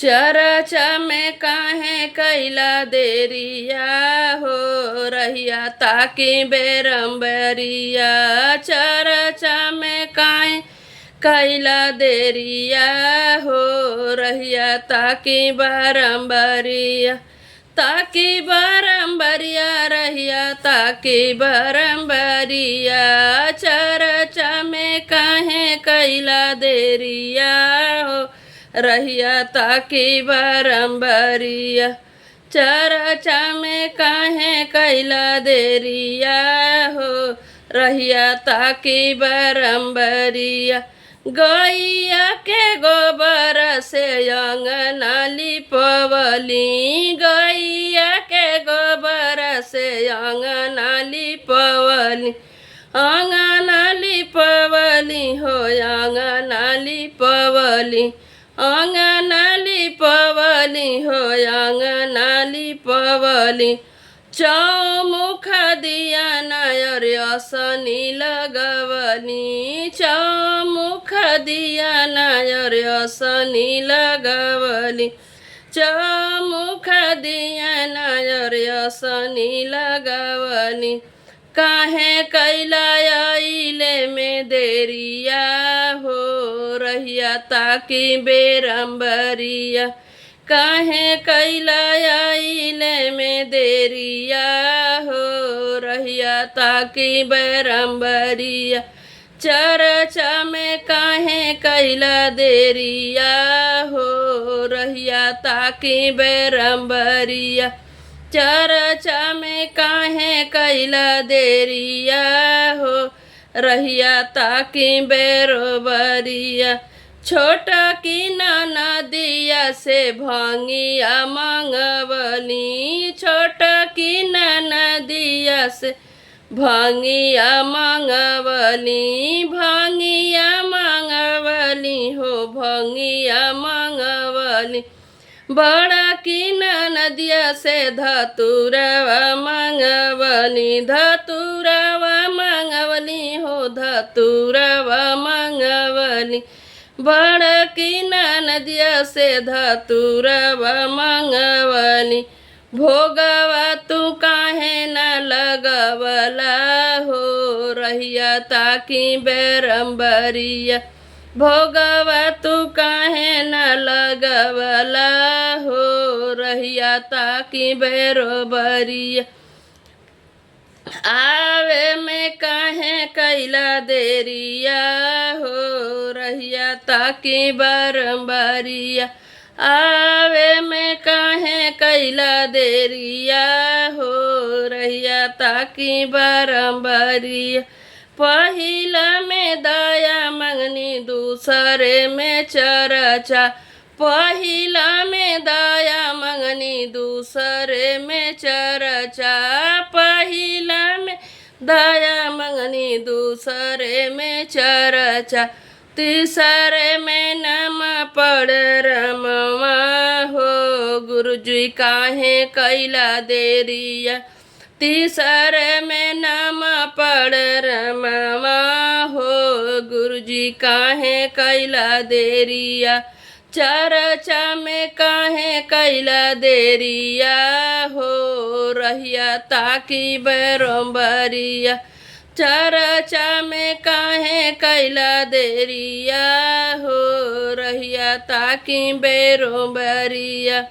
चरचा में काहे कैला देरिया हो रहिया ताकि बेरम्बरिया। चरचा में काहे कैला देरिया हो रहिया ताकि बारम्बरिया। ताकि बारम्बरिया रहिया ताकि बारम्बरिया। चरचा में काहे कैला देरिया हो रहिया ताकि बारम्बरिया। चरचा में काहे कैला देरिया हो रहिया ताकि बारम्बरिया। गैया के गोबर से अंगना लिपवली। गैया के गोबर से अंगना लिपवली। अंगना लिपवली हो अंगना लिपवली। अंगना लिपवली हो अंगना लिपवली। चौमुख दिया नायर असनी लगवली। चौमुख दिया नायर असनी लगवली। चौमुख दिया नायर असनी लगवली। काहे कैला आइले में देरिया हो रहिया ताकि बेरम्बरिया। काहे कैला आइले में देरिया हो रहिया ताकि बेरम्बरिया। चरचा में काहे कैला देरिया हो रहिया ताकि बेरम्बरिया। चरचा में काहे कैला देरिया हो रहिया ताकि बेरम्बरिया। छोटा की नदिया से भंगिया मंगवली। छोटा की नदिया से भंगिया मंगवली। भंगिया मंगवली हो भंगिया मंगवली। बड़ा की नदिया से धतुरवा मंगवली। धतुरवा मंगवली हो धतुरवा मंगवली। बड़ा की नदिया से धतुरवा मंगवली। भोगवा तू काहे न लगवला हो रहिया ताकि बेरम्बरिया। भोगवा तू काहे न लगवला हो रहिया ताकि बेरम्बरिया। आवे में काहे कैला देरिया हो रहिया ताकि बारम्बरिया। आवे में काहे कैला देरिया हो रहिया ताकि बारम्बरिया। पहिला में दया मंगनी दूसरे में चरचा। पहिला में दया मंगनी दूसरे में चरचा। पहिला में दया मंगनी दूसरे में चरचा। तीसरे में नम पड़ रमवा हो गुरुजी काहे कैला देरिया। तीसरे में नम पड़ रमवा हो गुरुजी काहे कैला देरिया। चरचा में काहे कैला देरिया हो रहिया ताकि बेरम्बरिया। चरचा में काहे कैला देरिया हो रहिया ताकि बेरम्बरिया।